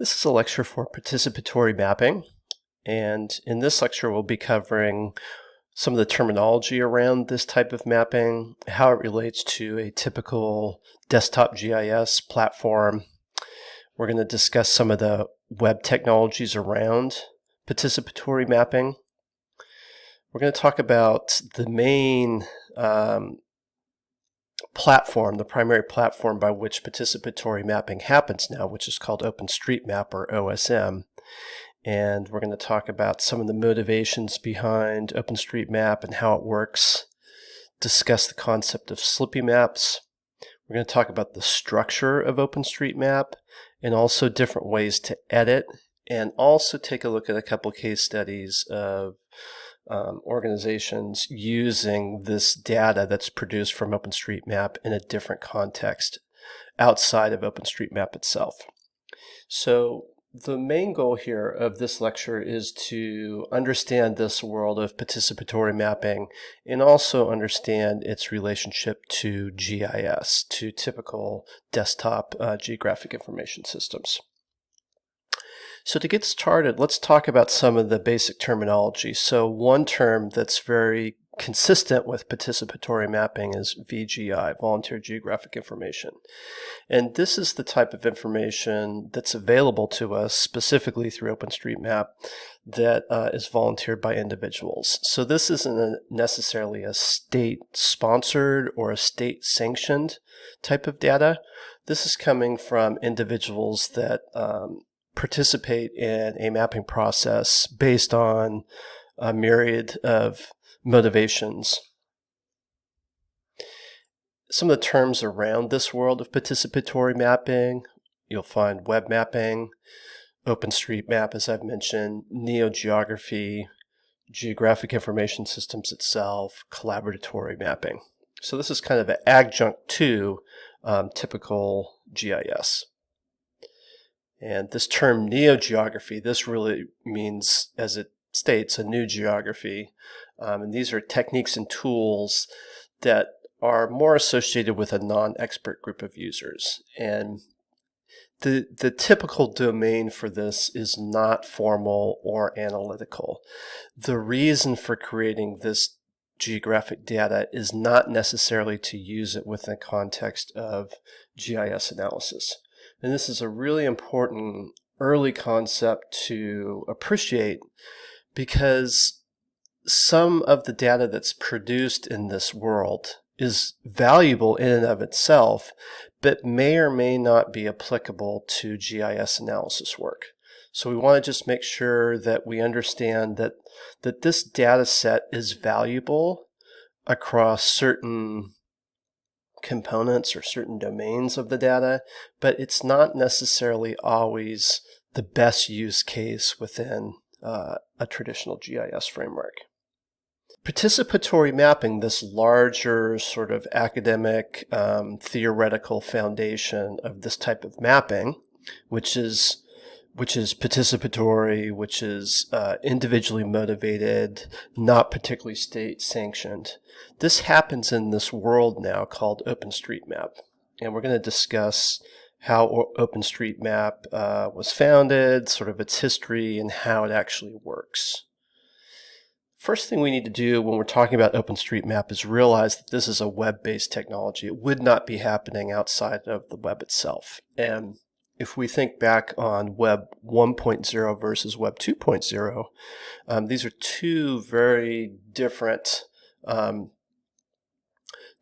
This is a lecture for participatory mapping, and in this lecture we'll be covering some of the terminology around this type of mapping, how it relates to a typical desktop GIS platform. We're going to discuss some of the web technologies around participatory mapping. We're going to talk about the main platform, the primary platform by which participatory mapping happens now, which is called OpenStreetMap or OSM. And we're going to talk about some of the motivations behind OpenStreetMap and how it works, discuss the concept of slippy maps. We're going to talk about the structure of OpenStreetMap and also different ways to edit, and also take a look at a couple case studies of organizations using this data that's produced from OpenStreetMap in a different context outside of OpenStreetMap itself. So the main goal here of this lecture is to understand this world of participatory mapping and also understand its relationship to GIS, to typical desktop geographic information systems. So to get started, let's talk about some of the basic terminology. So one term that's very consistent with participatory mapping is VGI, Volunteer Geographic Information. And this is the type of information that's available to us specifically through OpenStreetMap that is volunteered by individuals. So this isn't necessarily a state-sponsored or a state-sanctioned type of data. This is coming from individuals that participate in a mapping process based on a myriad of motivations. Some of the terms around this world of participatory mapping, you'll find web mapping, OpenStreetMap, as I've mentioned, neogeography, geographic information systems itself, collaboratory mapping. So this is kind of an adjunct to typical GIS. And this term neogeography, this really means, as it states, a new geography. And these are techniques and tools that are more associated with a non-expert group of users. And the typical domain for this is not formal or analytical. The reason for creating this geographic data is not necessarily to use it within the context of GIS analysis. And this is a really important early concept to appreciate, because some of the data that's produced in this world is valuable in and of itself, but may or may not be applicable to GIS analysis work. So we want to just make sure that we understand that this data set is valuable across certain components or certain domains of the data, but it's not necessarily always the best use case within a traditional GIS framework. Participatory mapping, this larger sort of academic theoretical foundation of this type of mapping, which is participatory, which is individually motivated, not particularly state sanctioned. This happens in this world now called OpenStreetMap. And we're going to discuss how OpenStreetMap was founded, sort of its history, and how it actually works. First thing we need to do when we're talking about OpenStreetMap is realize that this is a web-based technology. It would not be happening outside of the web itself. And if we think back on Web 1.0 versus Web 2.0, these are two very different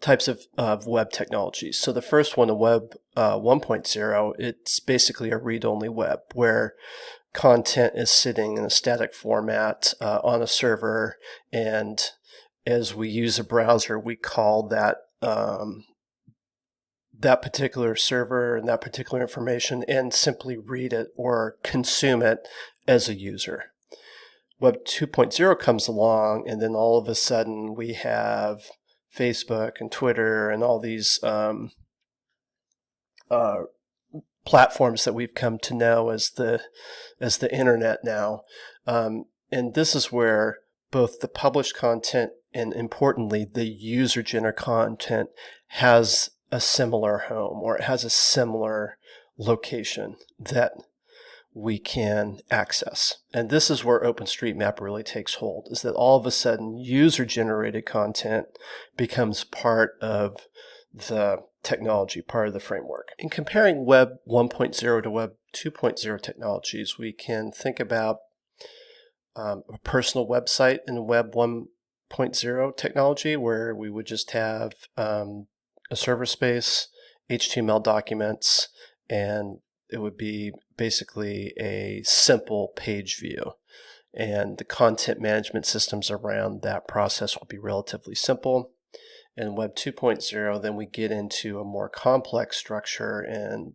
types of web technologies. So the first one, the Web 1.0, it's basically a read-only web where content is sitting in a static format on a server, and as we use a browser, we call that that particular server and that particular information and simply read it or consume it as a user. Web 2.0 comes along, and then all of a sudden we have Facebook and Twitter and all these platforms that we've come to know as the internet now. And this is where both the published content and, importantly, the user-generated content has a similar home, or it has a similar location that we can access. And this is where OpenStreetMap really takes hold, is that all of a sudden user-generated content becomes part of the technology, part of the framework. In comparing Web 1.0 to Web 2.0 technologies, we can think about a personal website in Web 1.0 technology, where we would just have a server space, HTML documents, and it would be basically a simple page view. And the content management systems around that process will be relatively simple. In Web 2.0, then we get into a more complex structure, and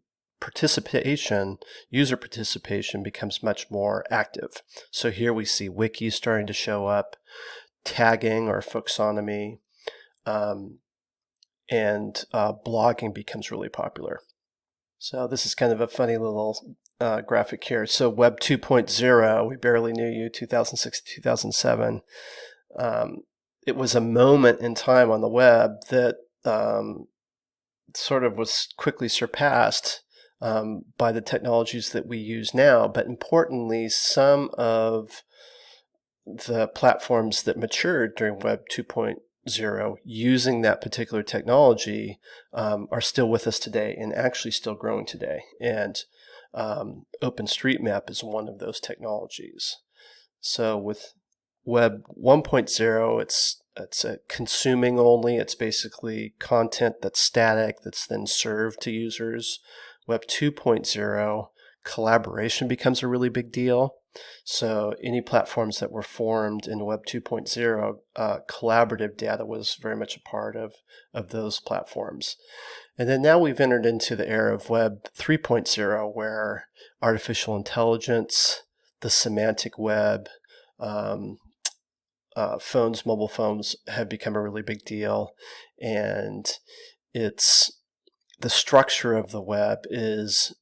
user participation becomes much more active. So here we see wikis starting to show up, tagging or folksonomy, and blogging becomes really popular. So this is kind of a funny little graphic here. So Web 2.0, we barely knew you, 2006 to 2007. It was a moment in time on the web that sort of was quickly surpassed by the technologies that we use now. But importantly, some of the platforms that matured during Web 2.0 using that particular technology are still with us today and actually still growing today. And OpenStreetMap is one of those technologies. So with Web 1.0, it's a consuming only. It's basically content that's static that's then served to users. Web 2.0, collaboration becomes a really big deal. So any platforms that were formed in Web 2.0, collaborative data was very much a part of those platforms. And then now we've entered into the era of Web 3.0, where artificial intelligence, the semantic web, mobile phones have become a really big deal. And the structure of the web is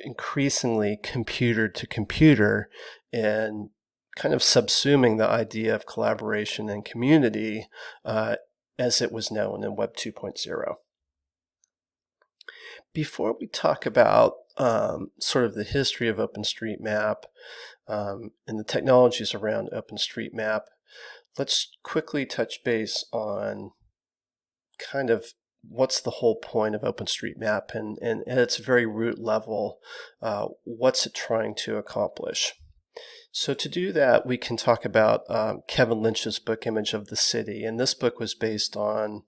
increasingly computer to computer and kind of subsuming the idea of collaboration and community as it was known in Web 2.0. Before we talk about sort of the history of OpenStreetMap and the technologies around OpenStreetMap, let's quickly touch base on kind of what's the whole point of OpenStreetMap, and at its very root level, what's it trying to accomplish? So to do that, we can talk about Kevin Lynch's book, Image of the City. And this book was based on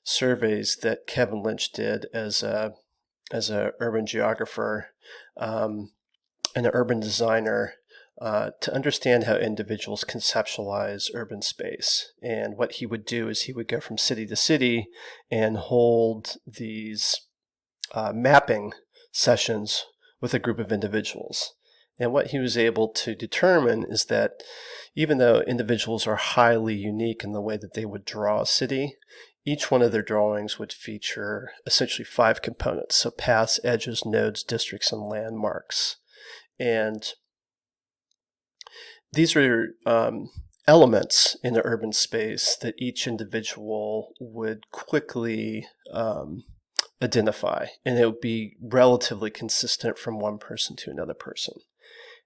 surveys that Kevin Lynch did as a urban geographer and an urban designer to understand how individuals conceptualize urban space. And what he would do is he would go from city to city and hold these mapping sessions with a group of individuals. And what he was able to determine is that even though individuals are highly unique in the way that they would draw a city, each one of their drawings would feature essentially 5 components: so paths, edges, nodes, districts, and landmarks. And these are elements in the urban space that each individual would quickly identify, and it would be relatively consistent from one person to another person.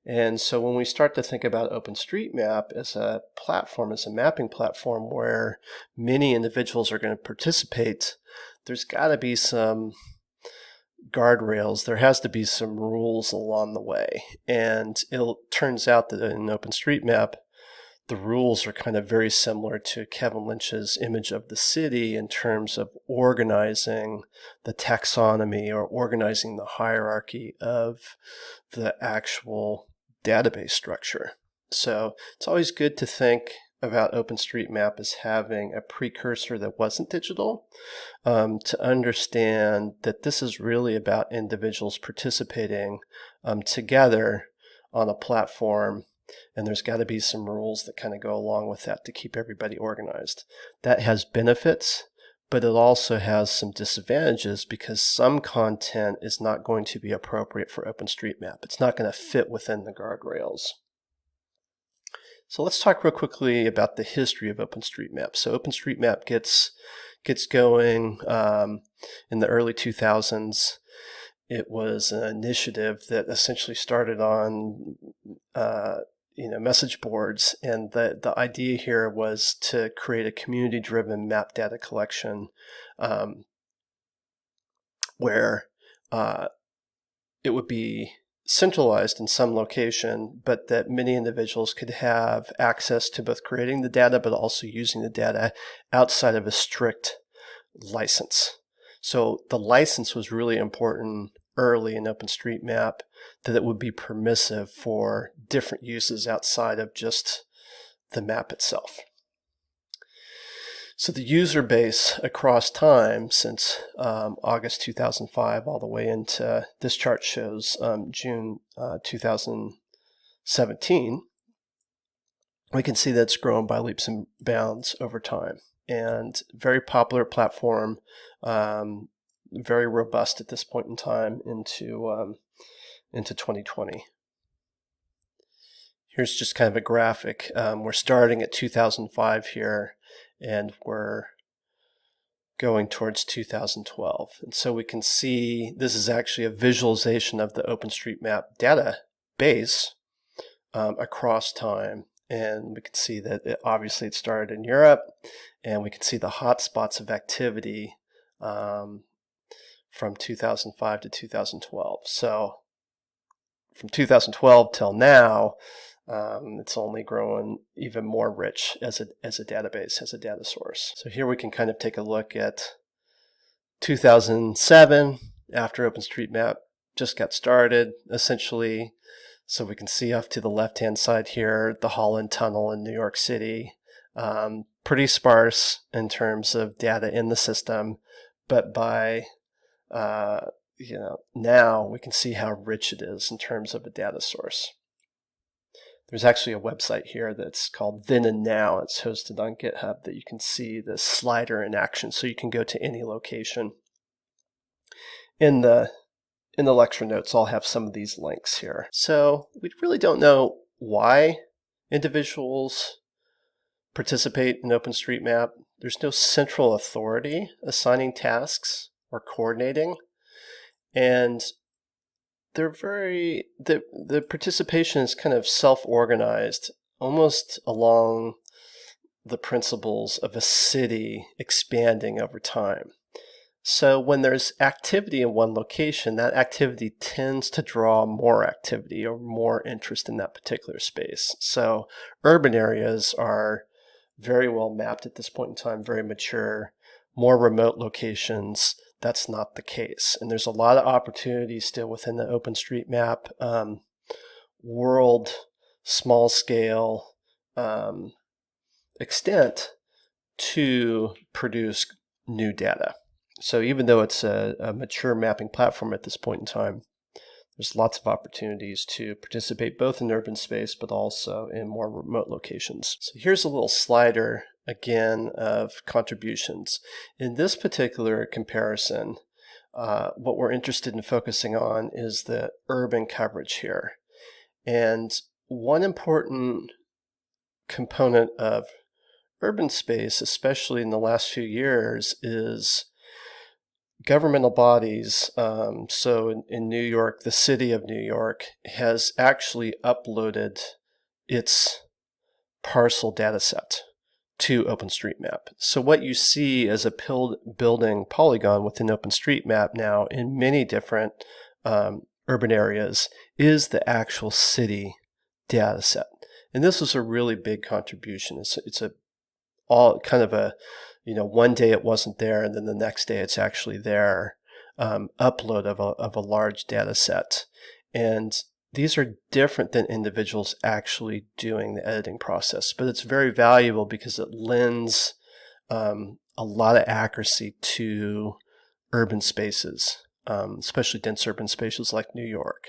And so when we start to think about OpenStreetMap as a platform, as a mapping platform where many individuals are going to participate, there's got to be some guardrails. There has to be some rules along the way. And it turns out that in OpenStreetMap, the rules are kind of very similar to Kevin Lynch's Image of the City in terms of organizing the taxonomy or organizing the hierarchy of the actual database structure. So it's always good to think about OpenStreetMap as having a precursor that wasn't digital, to understand that this is really about individuals participating together on a platform, and there's got to be some rules that kind of go along with that to keep everybody organized. That has benefits, but it also has some disadvantages because some content is not going to be appropriate for OpenStreetMap. It's not going to fit within the guardrails. So let's talk real quickly about the history of OpenStreetMap. So OpenStreetMap gets going in the early 2000s, it was an initiative that essentially started on message boards, and the idea here was to create a community-driven map data collection where it would be centralized in some location, but that many individuals could have access to both creating the data but also using the data outside of a strict license. So the license was really important early in OpenStreetMap, that it would be permissive for different uses outside of just the map itself. So the user base across time since August 2005 all the way into, this chart shows June 2017, we can see that it's grown by leaps and bounds over time. And very popular platform, very robust at this point in time into 2020. Here's just kind of a graphic. We're starting at 2005 here, and we're going towards 2012. And so we can see this is actually a visualization of the OpenStreetMap database across time. And we can see that obviously it started in Europe, and we can see the hotspots of activity from 2005 to 2012. So from 2012 till now, it's only growing even more rich as a database, as a data source. So here we can kind of take a look at 2007, after OpenStreetMap just got started, essentially. So we can see off to the left-hand side here, the Holland Tunnel in New York City. Pretty sparse in terms of data in the system, but by now we can see how rich it is in terms of a data source. There's actually a website here that's called Then and Now. It's hosted on GitHub, that you can see the slider in action, so you can go to any location. In the lecture notes, I'll have some of these links here. So we really don't know why individuals participate in OpenStreetMap. There's no central authority assigning tasks or coordinating, and the participation is kind of self-organized, almost along the principles of a city expanding over time. So when there's activity in one location, that activity tends to draw more activity or more interest in that particular space. So urban areas are very well mapped at this point in time, very mature. More remote locations, that's not the case. And there's a lot of opportunities still within the OpenStreetMap world, small scale extent to produce new data. So even though it's a mature mapping platform at this point in time, there's lots of opportunities to participate both in urban space but also in more remote locations. So here's a little slider again of contributions. In this particular comparison, what we're interested in focusing on is the urban coverage here. And one important component of urban space, especially in the last few years, is governmental bodies. So in New York, the city of New York has actually uploaded its parcel data set to OpenStreetMap. So what you see as a building polygon within OpenStreetMap now in many different urban areas is the actual city data set. And this was a really big contribution. It's all kind of a, one day it wasn't there, and then the next day it's actually there, upload of a large data set. And these are different than individuals actually doing the editing process, but it's very valuable because it lends a lot of accuracy to urban spaces, especially dense urban spaces like New York.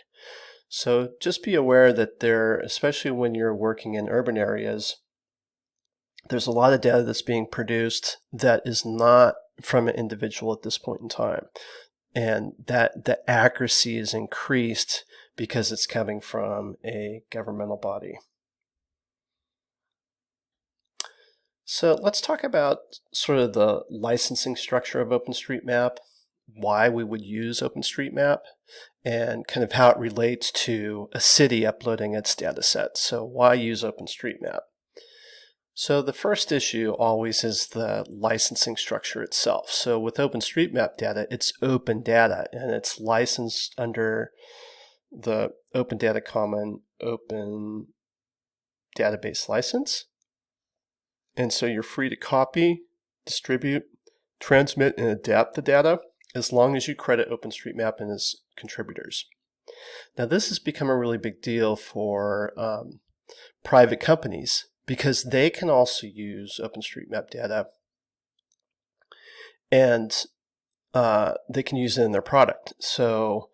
So just be aware that especially when you're working in urban areas, there's a lot of data that's being produced that is not from an individual at this point in time. And that the accuracy is increased because it's coming from a governmental body. So let's talk about sort of the licensing structure of OpenStreetMap, why we would use OpenStreetMap. and kind of how it relates to a city uploading its data set. So why use OpenStreetMap? So the first issue always is the licensing structure itself. So with OpenStreetMap data, it's open data and it's licensed under the Open Data Common Open Database License. And so you're free to copy, distribute, transmit, and adapt the data as long as you credit OpenStreetMap and its contributors. Now this has become a really big deal for private companies because they can also use OpenStreetMap data and they can use it in their product. So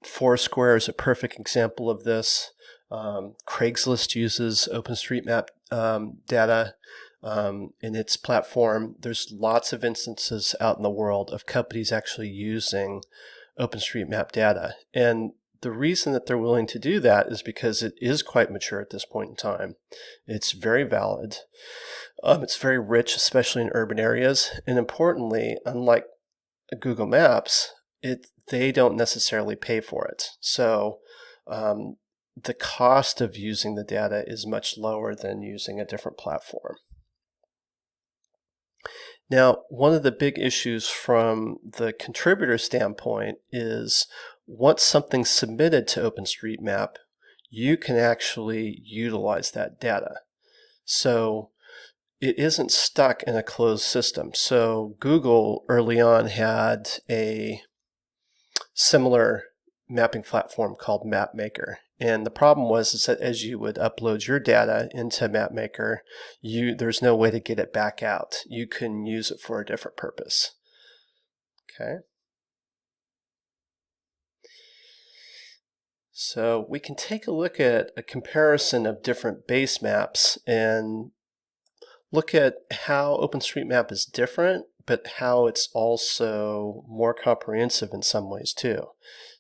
Foursquare is a perfect example of this. Craigslist uses OpenStreetMap data in its platform. There's lots of instances out in the world of companies actually using OpenStreetMap data. And the reason that they're willing to do that is because it is quite mature at this point in time. It's very valid. It's very rich, especially in urban areas. And importantly, unlike Google Maps, they don't necessarily pay for it. So the cost of using the data is much lower than using a different platform. Now, one of the big issues from the contributor standpoint is once something's submitted to OpenStreetMap, you can actually utilize that data. So it isn't stuck in a closed system. So Google early on had a similar mapping platform called MapMaker. And the problem was is that as you would upload your data into MapMaker, there's no way to get it back out. You can use it for a different purpose. Okay. So we can take a look at a comparison of different base maps and look at how OpenStreetMap is different, but how it's also more comprehensive in some ways too.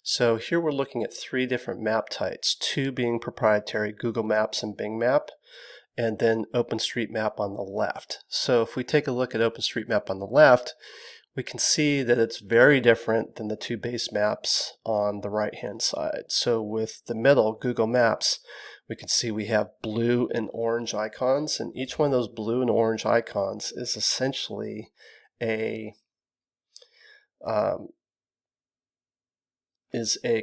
So here we're looking at 3 different map types, 2 being proprietary, Google Maps and Bing Map, and then OpenStreetMap on the left. So if we take a look at OpenStreetMap on the left, we can see that it's very different than the 2 base maps on the right-hand side. So with the middle, Google Maps, we can see we have blue and orange icons, and each one of those blue and orange icons is essentially a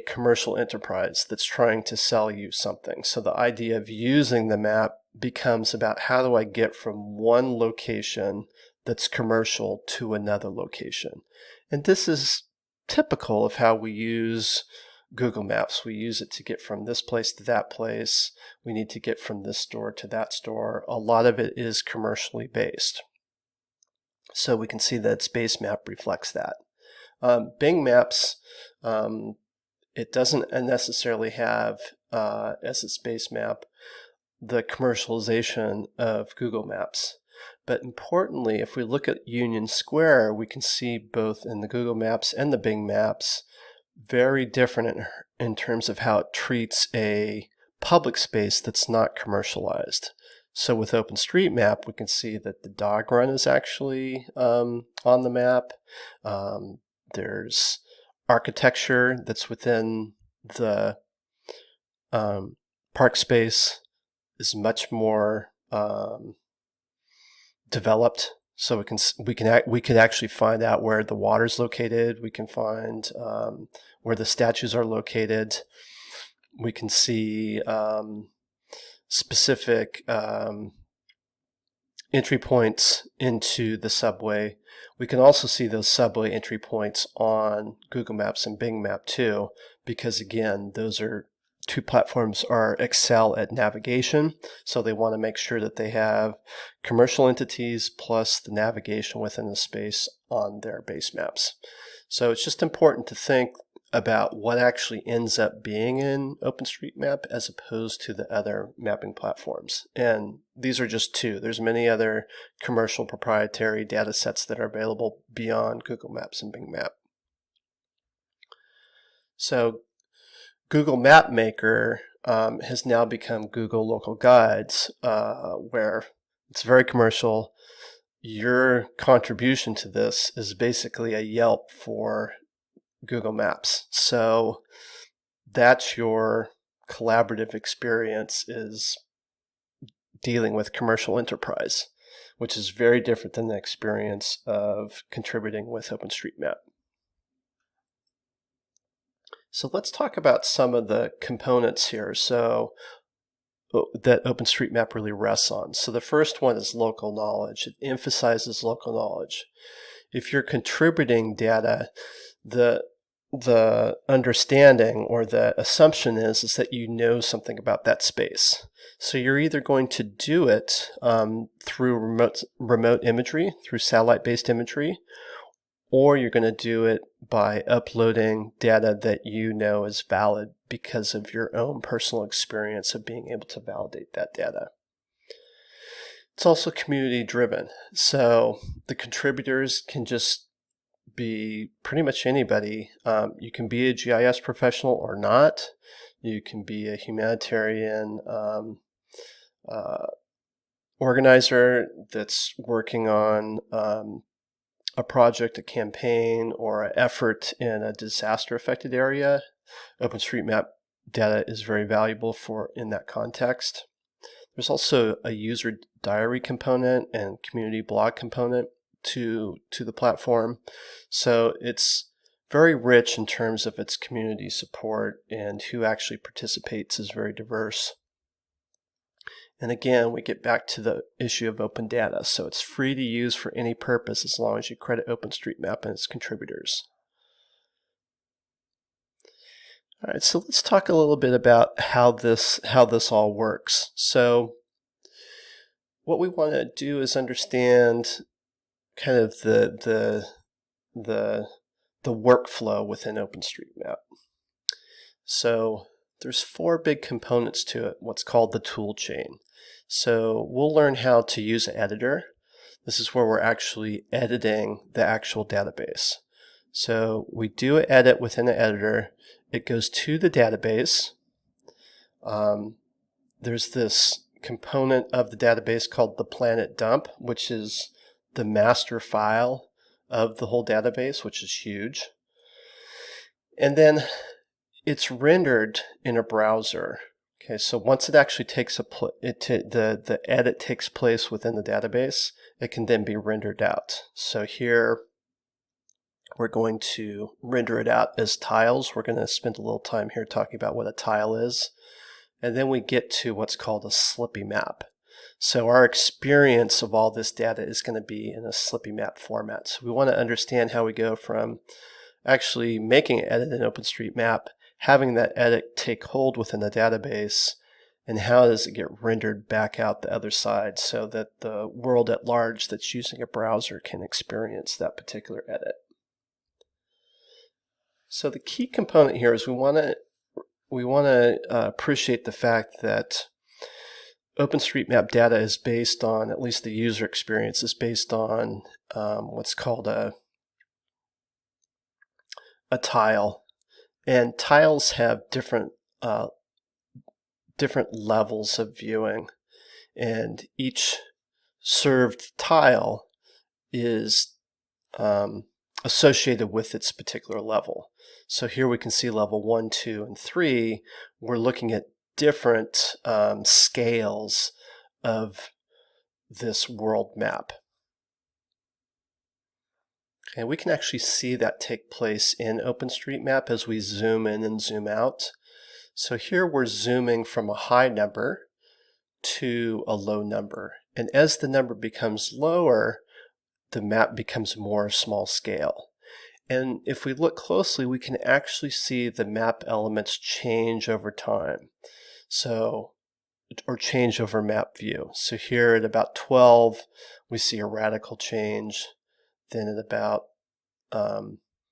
commercial enterprise that's trying to sell you something. So the idea of using the map becomes about how do I get from one location that's commercial to another location. And this is typical of how we use Google Maps. We use it to get from this place to that place. We need to get from this store to that store. A lot of it is commercially based. So we can see that its base map reflects that. Bing Maps, it doesn't necessarily have as its base map the commercialization of Google Maps. But importantly, if we look at Union Square, we can see both in the Google Maps and the Bing Maps very different in terms of how it treats a public space that's not commercialized. So with OpenStreetMap, we can see that the dog run is actually on the map. There's architecture that's within the park space is much more developed. So we can actually find out where the water's located. We can find where the statues are located. We can see specific entry points into the subway. We can also see those subway entry points on Google Maps and Bing Map too, because again, those are 2 platforms excel at navigation, so they want to make sure that they have commercial entities plus the navigation within the space on their base maps. So it's just important to think about what actually ends up being in OpenStreetMap as opposed to the other mapping platforms. And these are just 2. There's many other commercial proprietary data sets that are available beyond Google Maps and Bing Map. So Google Map Maker has now become Google Local Guides, where it's very commercial. Your contribution to this is basically a Yelp for Google Maps. So that's your collaborative experience, is dealing with commercial enterprise, which is very different than the experience of contributing with OpenStreetMap. So let's talk about some of the components here that OpenStreetMap really rests on. So the first one is local knowledge. It emphasizes local knowledge. If you're contributing data, the understanding or the assumption is that you know something about that space. So you're either going to do it through remote imagery, through satellite-based imagery, or you're going to do it by uploading data that you know is valid because of your own personal experience of being able to validate that data. It's also community driven. So the contributors can just be pretty much anybody. You can be a GIS professional or not. You can be a humanitarian organizer that's working on a project, a campaign, or an effort in a disaster-affected area. OpenStreetMap data is very valuable in that context. There's also a user diary component and community blog component to the platform. So it's very rich in terms of its community support, and who actually participates is very diverse. And again, we get back to the issue of open data. So it's free to use for any purpose as long as you credit OpenStreetMap and its contributors. All right, so let's talk a little bit about how this all works. So what we want to do is understand kind of the workflow within OpenStreetMap. So there's 4 big components to it, what's called the tool chain. So we'll learn how to use an editor. This is where we're actually editing the actual database. So we do an edit within the editor. It goes to the database. There's this component of the database called the planet dump, which is the master file of the whole database, which is huge. And then it's rendered in a browser. Okay, so once it actually takes the edit takes place within the database, it can then be rendered out. So here we're going to render it out as tiles. We're going to spend a little time here talking about what a tile is. And then we get to what's called a slippy map. So our experience of all this data is going to be in a slippy map format. So we want to understand how we go from actually making an edit in OpenStreetMap, having that edit take hold within the database, and how does it get rendered back out the other side so that the world at large that's using a browser can experience that particular edit. So the key component here is we want to appreciate the fact that OpenStreetMap data is based on, at least the user experience is based on what's called a tile. And tiles have different levels of viewing, and each served tile is associated with its particular level. So here we can see level 1, 2, and 3. We're looking at different scales of this world map. And we can actually see that take place in OpenStreetMap as we zoom in and zoom out. So here we're zooming from a high number to a low number. And as the number becomes lower, the map becomes more small scale. And if we look closely, we can actually see the map elements change over time. So, or change over map view. So here at about 12, we see a radical change. Then at about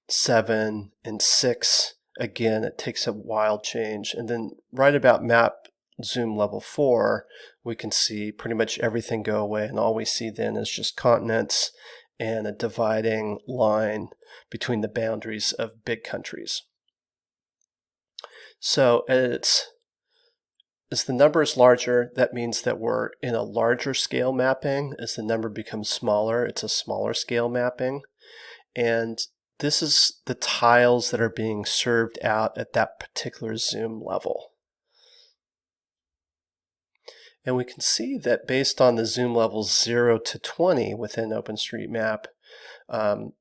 7 and 6, again, it takes a wild change. And then right about map zoom level 4, we can see pretty much everything go away. And all we see then is just continents and a dividing line between the boundaries of big countries. So as the number is larger, that means that we're in a larger scale mapping. As the number becomes smaller, it's a smaller scale mapping. And this is the tiles that are being served out at that particular zoom level. And we can see that based on the zoom levels 0 to 20 within OpenStreetMap,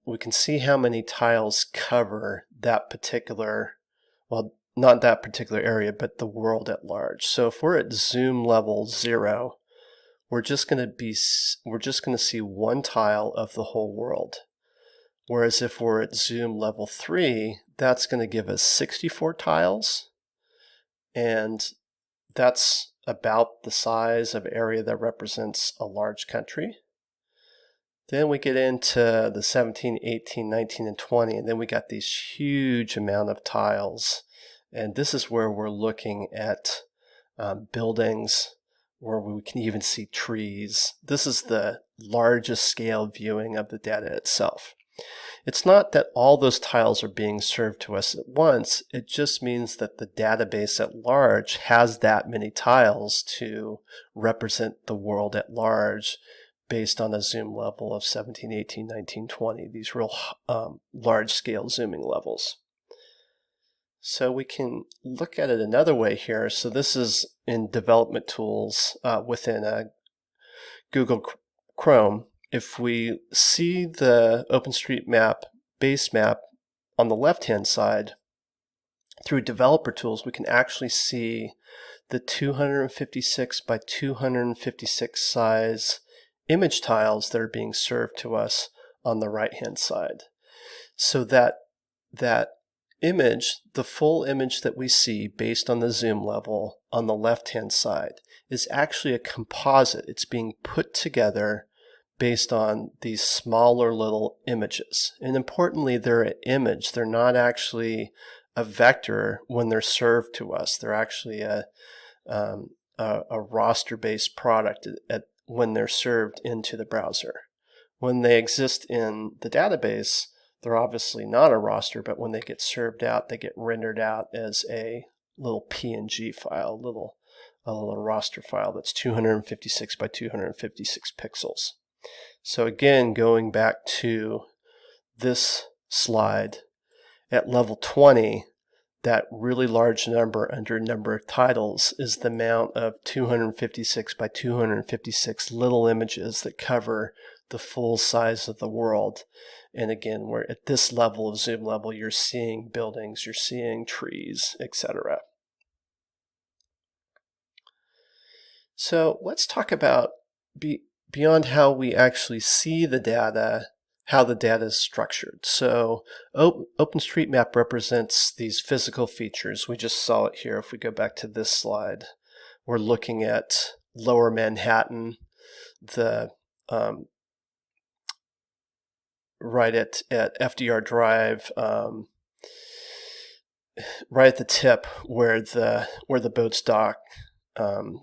we can see how many tiles cover that particular, well, not that particular area, but the world at large. So if we're at zoom level 0, we're just going to see one tile of the whole world. Whereas if we're at zoom level 3, that's going to give us 64 tiles, and that's about the size of area that represents a large country. Then we get into the 17, 18, 19, and 20, and then we got these huge amount of tiles. And this is where we're looking at buildings, where we can even see trees. This is the largest scale viewing of the data itself. It's not that all those tiles are being served to us at once. It just means that the database at large has that many tiles to represent the world at large based on a zoom level of 17, 18, 19, 20, these real large-scale zooming levels. So we can look at it another way here. So this is in development tools within Google Chrome. If we see the OpenStreetMap base map on the left-hand side, through developer tools, we can actually see the 256 by 256 size image tiles that are being served to us on the right-hand side. So that image, the full image that we see based on the zoom level on the left-hand side, is actually a composite. It's being put together based on these smaller little images. And importantly, they're an image. They're not actually a vector when they're served to us. They're actually a raster-based product when they're served into the browser. When they exist in the database, they're obviously not a raster, but when they get served out, they get rendered out as a little PNG file, a little raster file that's 256 by 256 pixels. So again, going back to this slide, at level 20, that really large number under number of titles is the amount of 256 by 256 little images that cover the full size of the world. And again, we're at this level of zoom level, you're seeing buildings, you're seeing trees, etc. So let's talk about beyond how we actually see the data, how the data is structured. So OpenStreetMap represents these physical features. We just saw it here. If we go back to this slide, we're looking at Lower Manhattan, the right at FDR Drive, right at the tip where the boats dock.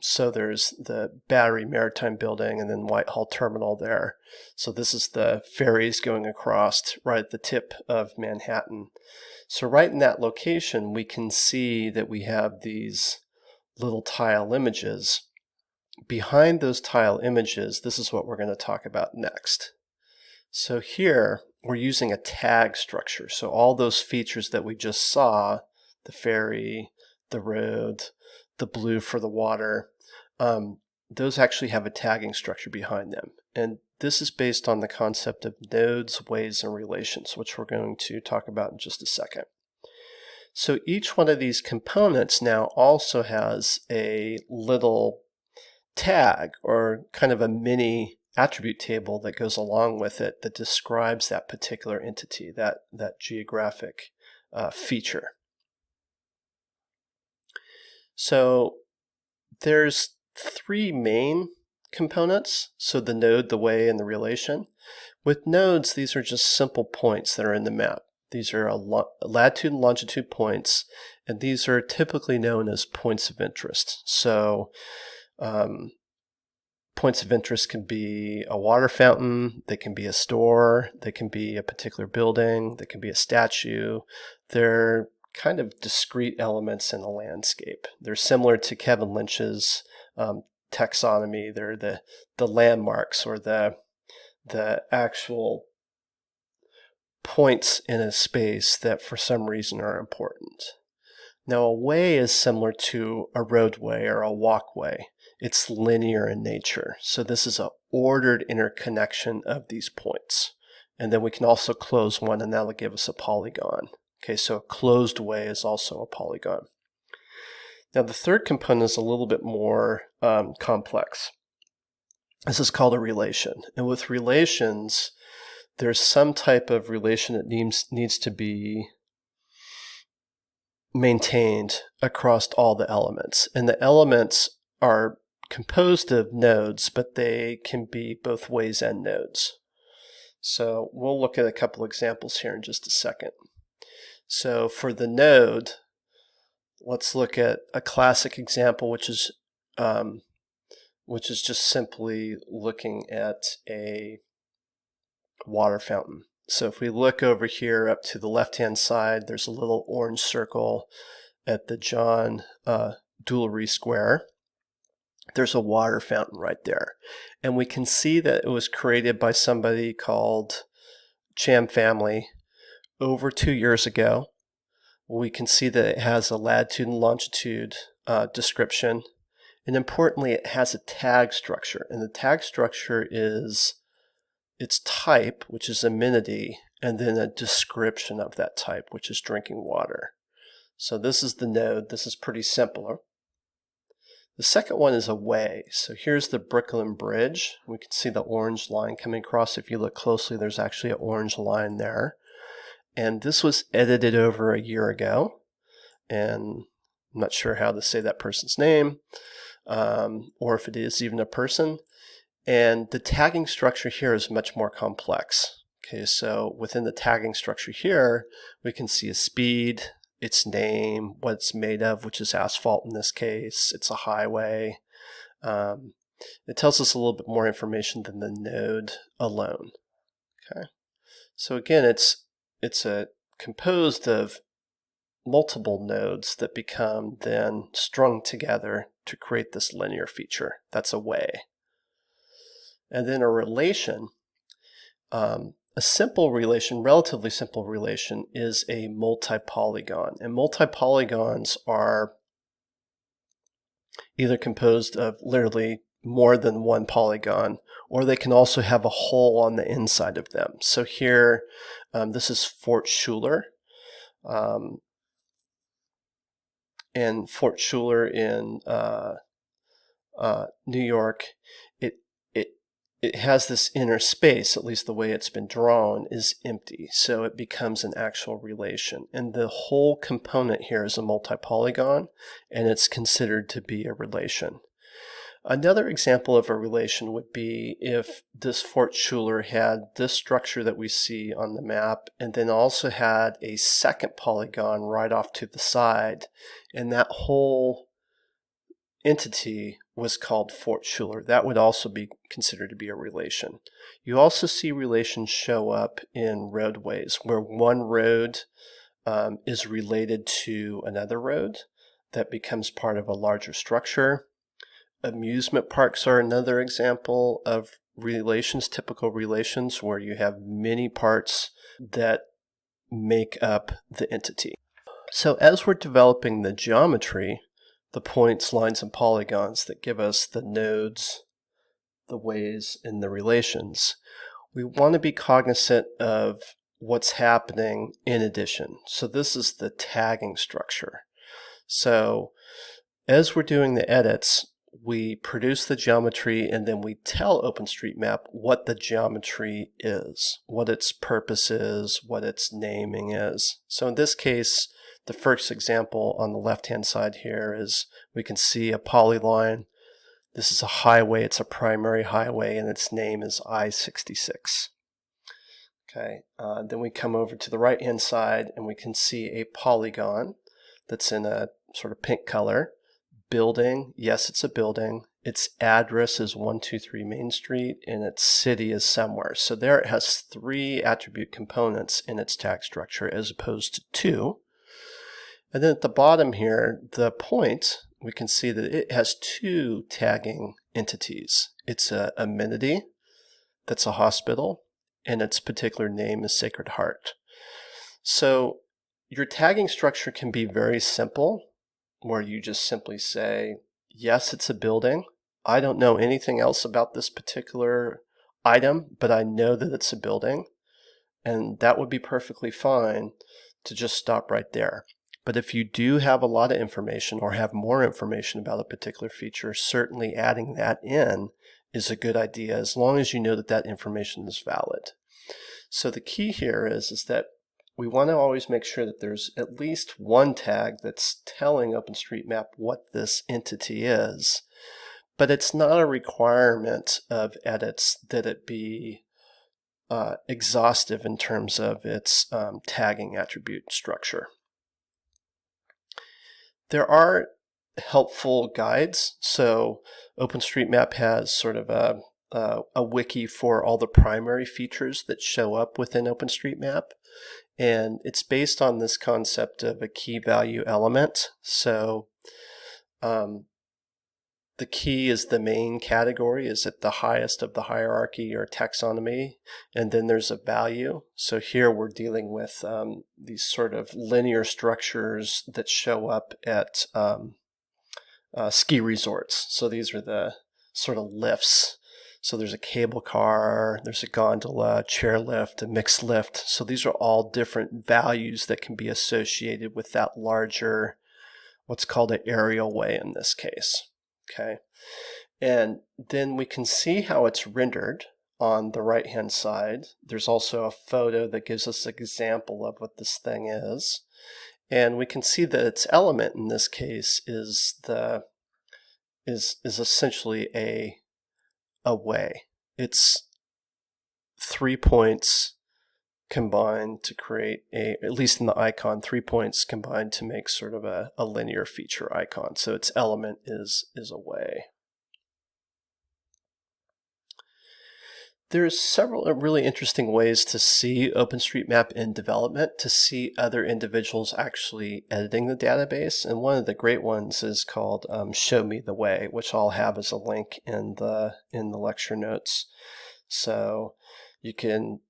So there's the Battery Maritime Building and then Whitehall Terminal there. So this is the ferries going across right at the tip of Manhattan. So right in that location, we can see that we have these little tile images. Behind those tile images, this is what we're going to talk about next. So here, we're using a tag structure. So all those features that we just saw, the ferry, the road, the blue for the water, those actually have a tagging structure behind them. And this is based on the concept of nodes, ways, and relations, which we're going to talk about in just a second. So each one of these components now also has a little tag, or kind of a mini attribute table that goes along with it that describes that particular entity, that geographic feature. So there's three main components, so the node, the way, and the relation. With nodes, these are just simple points that are in the map. These are latitude and longitude points, and these are typically known as points of interest. So points of interest can be a water fountain, they can be a store, they can be a particular building, they can be a statue. They're kind of discrete elements in a landscape. They're similar to Kevin Lynch's taxonomy. They're the landmarks, or the actual points in a space that for some reason are important. Now a way is similar to a roadway or a walkway. It's linear in nature. So this is an ordered interconnection of these points. And then we can also close one, and that'll give us a polygon. Okay, so a closed way is also a polygon. Now the third component is a little bit more complex. This is called a relation. And with relations, there's some type of relation that needs to be maintained across all the elements. And the elements are composed of nodes, but they can be both ways and nodes. So we'll look at a couple examples here in just a second. So for the node, let's look at a classic example, which is just simply looking at a water fountain. So if we look over here up to the left-hand side, there's a little orange circle at the John Doolery Square. There's a water fountain right there. And we can see that it was created by somebody called Cham Family over 2 years ago. We can see that it has a latitude and longitude description. And importantly, it has a tag structure. And the tag structure is its type, which is amenity, and then a description of that type, which is drinking water. So this is the node. This is pretty simple. The second one is a way. So here's the Brooklyn Bridge. We can see the orange line coming across. If you look closely, there's actually an orange line there. And this was edited over a year ago. And I'm not sure how to say that person's name, or if it is even a person. And the tagging structure here is much more complex. Okay, so within the tagging structure here, we can see a speed, its name, what it's made of, which is asphalt in this case. It's a highway. It tells us a little bit more information than the node alone. Okay, so again, it's composed of multiple nodes that become then strung together to create this linear feature. That's a way. And then a relation, a simple relation, relatively simple relation, is a multi-polygon. And multi-polygons are either composed of literally more than one polygon, or they can also have a hole on the inside of them. So here, this is Fort Schuyler. And Fort Schuyler in New York, it has this inner space, at least the way it's been drawn, is empty. So it becomes an actual relation. And the whole component here is a multi-polygon, and it's considered to be a relation. Another example of a relation would be if this Fort Schuyler had this structure that we see on the map, and then also had a second polygon right off to the side, and that whole entity was called Fort Schuyler. That would also be considered to be a relation. You also see relations show up in roadways, where one road is related to another road that becomes part of a larger structure. Amusement parks are another example of relations, typical relations, where you have many parts that make up the entity. So as we're developing the geometry, the points, lines, and polygons that give us the nodes, the ways, and the relations, we want to be cognizant of what's happening in addition. So this is the tagging structure. So as we're doing the edits, we produce the geometry, and then we tell OpenStreetMap what the geometry is, what its purpose is, what its naming is. So in this case, the first example on the left-hand side here is we can see a polyline. This is a highway. It's a primary highway, and its name is I-66. Okay, then we come over to the right-hand side, and we can see a polygon that's in a sort of pink color. Building, yes, it's a building. Its address is 123 Main Street, and its city is somewhere. So there it has 3 attribute components in its tag structure as opposed to 2. And then at the bottom here, the point, we can see that it has 2 tagging entities. It's an amenity, that's a hospital, and its particular name is Sacred Heart. So your tagging structure can be very simple, where you just simply say, yes, it's a building. I don't know anything else about this particular item, but I know that it's a building. And that would be perfectly fine to just stop right there. But if you do have a lot of information or have more information about a particular feature, certainly adding that in is a good idea as long as you know that that information is valid. So the key here is that we want to always make sure that there's at least one tag that's telling OpenStreetMap what this entity is, but it's not a requirement of edits that it be exhaustive in terms of its tagging attribute structure. There are helpful guides. So OpenStreetMap has sort of a wiki for all the primary features that show up within OpenStreetMap. And it's based on this concept of a key value element. So the key is the main category, is at the highest of the hierarchy or taxonomy, and then there's a value. So here we're dealing with these sort of linear structures that show up at ski resorts. So these are the sort of lifts. So there's a cable car, there's a gondola, chairlift, a mixed lift. So these are all different values that can be associated with that larger, what's called an aerial way in this case. Okay, and then we can see how it's rendered on the right hand side. There's also a photo that gives us an example of what this thing is, and we can see that its element in this case is essentially a way. It's 3 points combined to create at least in the icon, 3 points combined to make sort of a linear feature icon. So its element is a way. There's several really interesting ways to see OpenStreetMap in development, to see other individuals actually editing the database. And one of the great ones is called Show Me the Way, which I'll have as a link in the lecture notes. So you can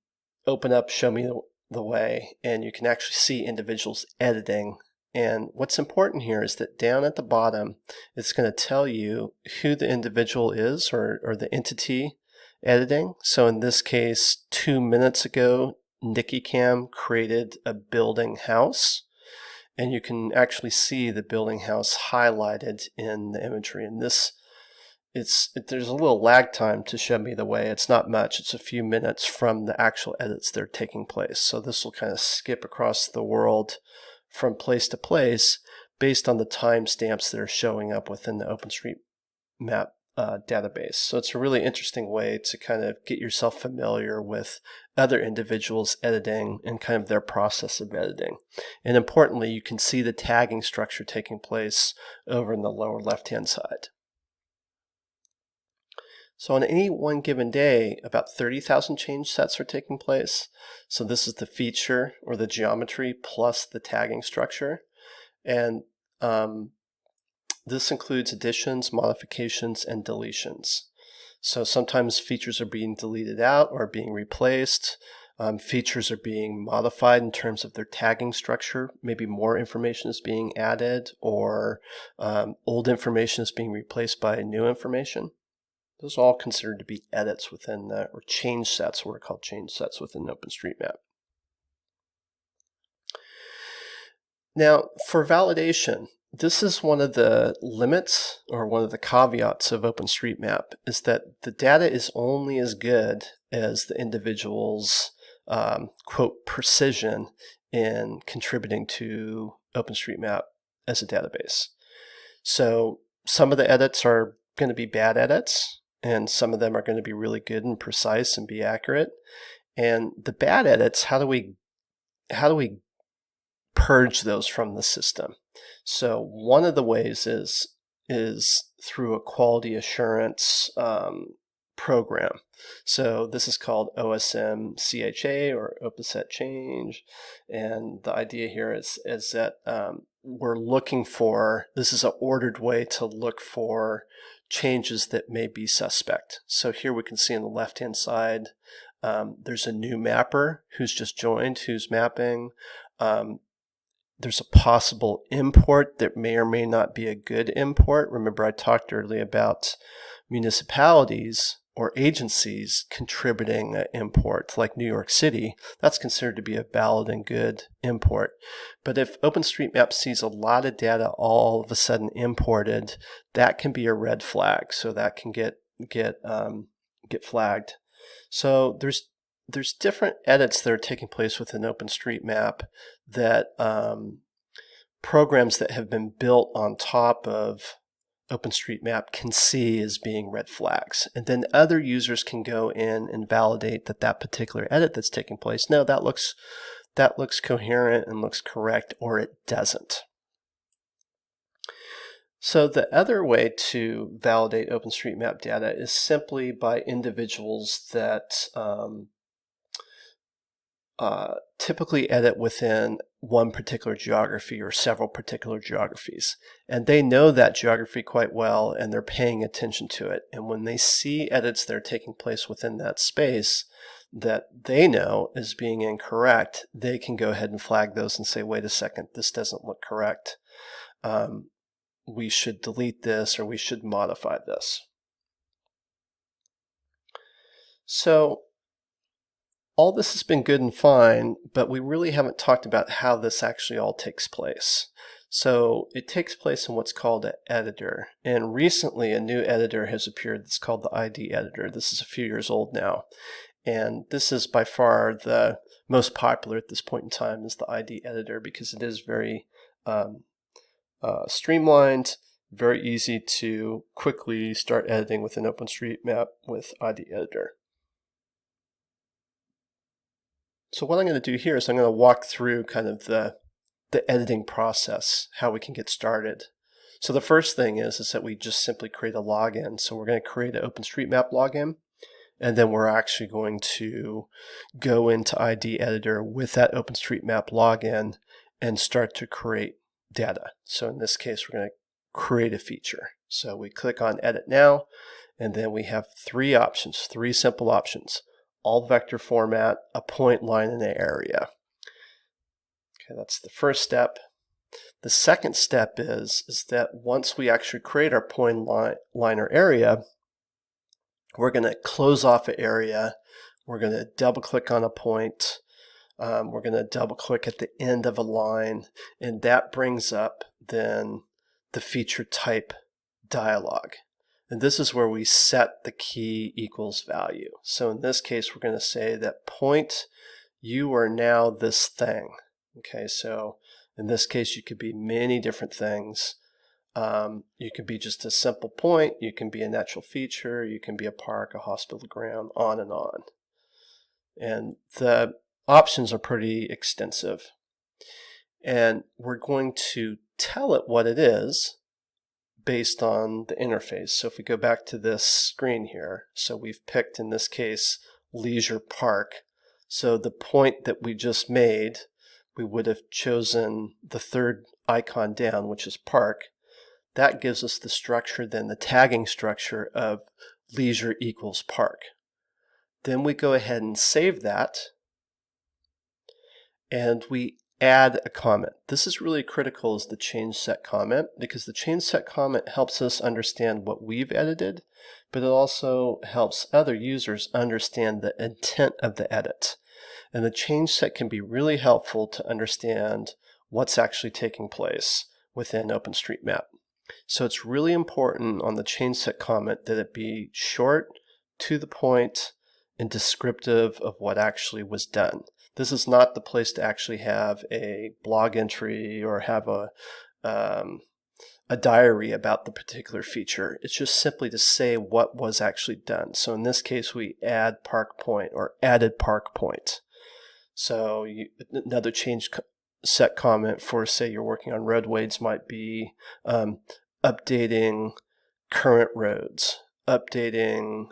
open up Show Me the Way, and you can actually see individuals editing. And what's important here is that down at the bottom, it's going to tell you who the individual is or the entity editing. So in this case, 2 minutes ago, NikiCam created a building house, and you can actually see the building house highlighted in the imagery. And there's a little lag time to Show Me the Way. It's not much. It's a few minutes from the actual edits that are taking place. So this will kind of skip across the world from place to place based on the timestamps that are showing up within the OpenStreetMap database. So it's a really interesting way to kind of get yourself familiar with other individuals editing and kind of their process of editing. And importantly, you can see the tagging structure taking place over in the lower left-hand side. So on any one given day, about 30,000 change sets are taking place. So this is the feature or the geometry plus the tagging structure. And this includes additions, modifications, and deletions. So sometimes features are being deleted out or being replaced. Features are being modified in terms of their tagging structure. Maybe more information is being added, or old information is being replaced by new information. Those are all considered to be edits within or change sets, what are called change sets within OpenStreetMap. Now, for validation, this is one of the limits or one of the caveats of OpenStreetMap, is that the data is only as good as the individual's quote precision in contributing to OpenStreetMap as a database. So some of the edits are going to be bad edits, and some of them are going to be really good and precise and be accurate. And the bad edits, how do we purge those from the system? So one of the ways is through a quality assurance program. So this is called OSM CHA or OpenSet Change, and the idea here is that we're looking for, this is an ordered way to look for changes that may be suspect. So here we can see on the left hand side There's a new mapper who's just joined, who's mapping. There's a possible import that may or may not be a good import. Remember, I talked earlier about municipalities or agencies contributing an import, like New York City. That's considered to be a valid and good import. But if OpenStreetMap sees a lot of data all of a sudden imported, that can be a red flag. So that can get flagged. So there's different edits that are taking place within OpenStreetMap that programs that have been built on top of OpenStreetMap can see as being red flags. And then other users can go in and validate that that particular edit that's taking place, no, that looks coherent and looks correct, or it doesn't. So the other way to validate OpenStreetMap data is simply by individuals that typically edit within one particular geography or several particular geographies. And they know that geography quite well, and they're paying attention to it. And when they see edits that are taking place within that space that they know is being incorrect, they can go ahead and flag those and say, wait a second, this doesn't look correct. We should delete this, or we should modify this. So all this has been good and fine, but we really haven't talked about how this actually all takes place. So it takes place in what's called an editor. And recently a new editor has appeared that's called the ID editor. This is a few years old now. And this is by far the most popular at this point in time, is the ID editor, because it is very streamlined, very easy to quickly start editing within OpenStreetMap with ID editor. So what I'm going to do here is I'm going to walk through kind of the editing process, how we can get started. So the first thing is that we just simply create a login. So we're going to create an OpenStreetMap login, and then we're actually going to go into ID editor with that OpenStreetMap login and start to create data. So in this case, we're going to create a feature. So we click on Edit Now, and then we have three simple options. All vector format, a point, line, and an area. Okay, that's the first step. The second step is that once we actually create our point, line, or area, we're going to close off an area. We're going to double click on a point. We're going to double click at the end of a line, and that brings up then the feature type dialog. And this is where we set the key equals value. So in this case, we're going to say that point, you are now this thing. Okay, so in this case, you could be many different things. You could be just a simple point. You can be a natural feature. You can be a park, a hospital ground, on and on. And the options are pretty extensive. And we're going to tell it what it is based on the interface. So if we go back to this screen here, so we've picked, in this case, Leisure Park. So the point that we just made, we would have chosen the third icon down, which is Park. That gives us the structure, then the tagging structure of Leisure equals Park. Then we go ahead and save that, and we add a comment. This is really critical, is the change set comment, because the change set comment helps us understand what we've edited, but it also helps other users understand the intent of the edit. And the change set can be really helpful to understand what's actually taking place within OpenStreetMap. So it's really important on the change set comment that it be short, to the point, and descriptive of what actually was done. This is not the place to actually have a blog entry or have a diary about the particular feature. It's just simply to say what was actually done. So in this case, we add park point, or added park point. So another change set comment for, say, you're working on roadways might be updating current roads, updating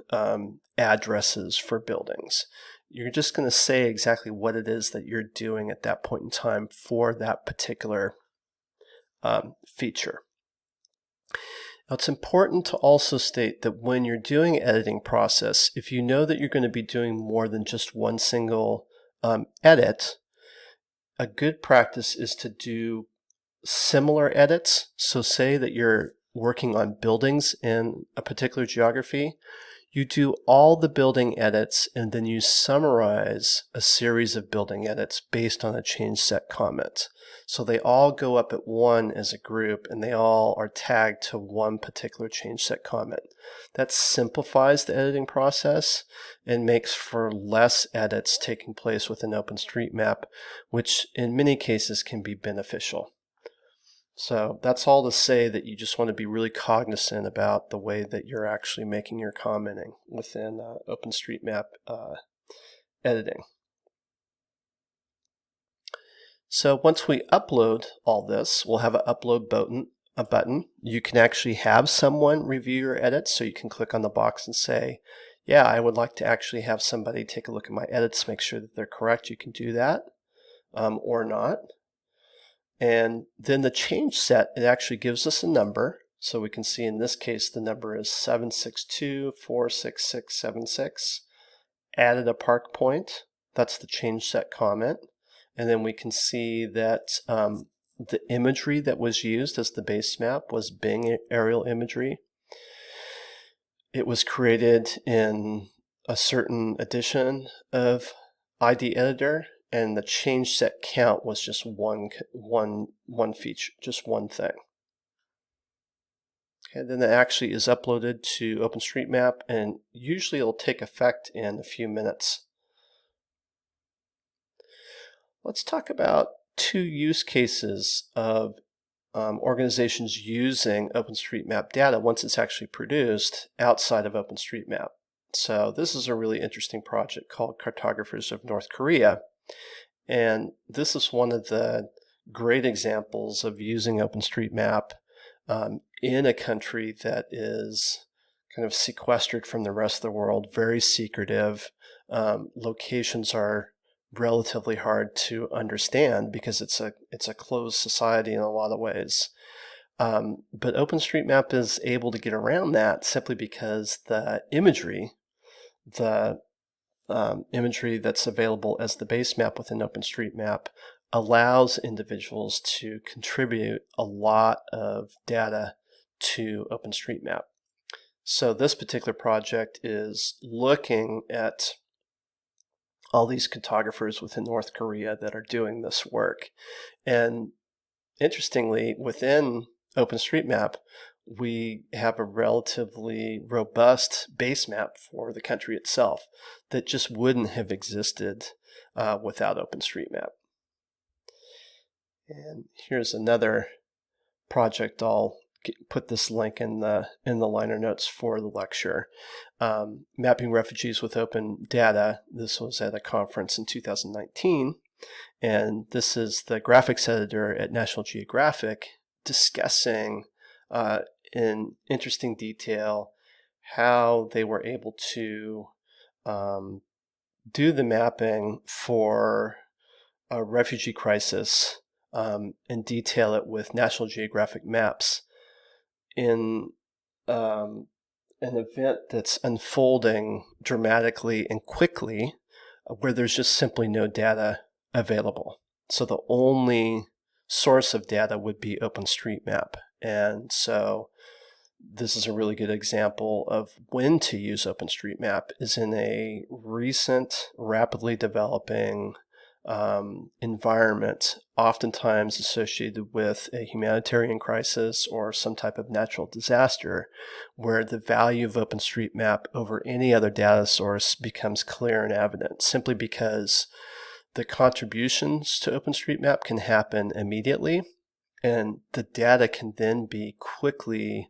addresses for buildings. You're just going to say exactly what it is that you're doing at that point in time for that particular feature. Now, it's important to also state that when you're doing editing process, if you know that you're going to be doing more than just one single edit, a good practice is to do similar edits. So say that you're working on buildings in a particular geography, you do all the building edits and then you summarize a series of building edits based on a change set comment. So they all go up at one as a group and they all are tagged to one particular change set comment. That simplifies the editing process and makes for less edits taking place within OpenStreetMap, which in many cases can be beneficial. So that's all to say that you just want to be really cognizant about the way that you're actually making your commenting within OpenStreetMap editing. So once we upload all this, we'll have an upload button. You can actually have someone review your edits, so you can click on the box and say, yeah, I would like to actually have somebody take a look at my edits, make sure that they're correct. You can do that or not. And then the change set, it actually gives us a number. So we can see in this case, the number is 762-46676. Added a park point. That's the change set comment. And then we can see that the imagery that was used as the base map was Bing aerial imagery. It was created in a certain edition of ID Editor, and the change set count was just one feature, just one thing. Okay, then it actually is uploaded to OpenStreetMap, and usually it'll take effect in a few minutes. Let's talk about two use cases of organizations using OpenStreetMap data once it's actually produced outside of OpenStreetMap. So this is a really interesting project called Cartographers of North Korea. And this is one of the great examples of using OpenStreetMap in a country that is kind of sequestered from the rest of the world, very secretive. Locations are relatively hard to understand because it's a closed society in a lot of ways. But OpenStreetMap is able to get around that simply because the imagery that's available as the base map within OpenStreetMap allows individuals to contribute a lot of data to OpenStreetMap. So this particular project is looking at all these cartographers within North Korea that are doing this work. And interestingly, within OpenStreetMap, we have a relatively robust base map for the country itself that just wouldn't have existed without OpenStreetMap. And here's another project. I'll put this link in the liner notes for the lecture. Mapping refugees with open data. This was at a conference in 2019. And this is the graphics editor at National Geographic discussing in interesting detail how they were able to do the mapping for a refugee crisis and detail it with National Geographic maps in an event that's unfolding dramatically and quickly where there's just simply no data available. So the only source of data would be OpenStreetMap. And so this is a really good example of when to use OpenStreetMap is in a recent, rapidly developing environment, oftentimes associated with a humanitarian crisis or some type of natural disaster, where the value of OpenStreetMap over any other data source becomes clear and evident, simply because the contributions to OpenStreetMap can happen immediately, and the data can then be quickly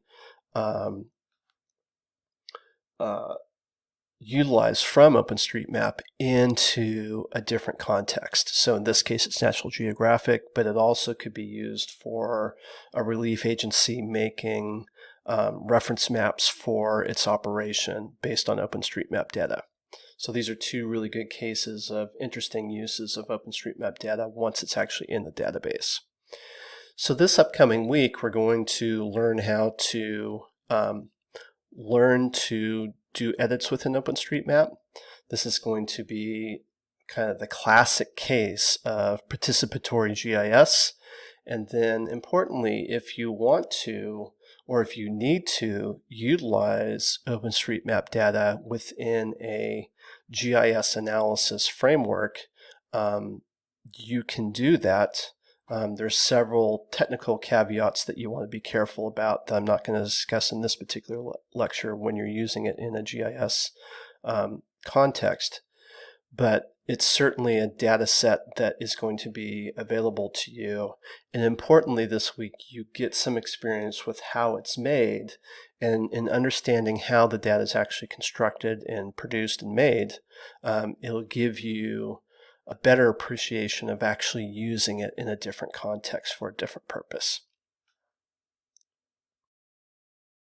utilized from OpenStreetMap into a different context. So in this case, it's National Geographic, but it also could be used for a relief agency making reference maps for its operation based on OpenStreetMap data. So these are two really good cases of interesting uses of OpenStreetMap data once it's actually in the database. So this upcoming week, we're going to learn how to learn to do edits within OpenStreetMap. This is going to be kind of the classic case of participatory GIS. And then importantly, if you want to, or if you need to utilize OpenStreetMap data within a GIS analysis framework, you can do that. There's several technical caveats that you want to be careful about that I'm not going to discuss in this particular lecture when you're using it in a GIS context. But it's certainly a data set that is going to be available to you. And importantly, this week, you get some experience with how it's made, and in understanding how the data is actually constructed and produced and made, it'll give you a better appreciation of actually using it in a different context for a different purpose.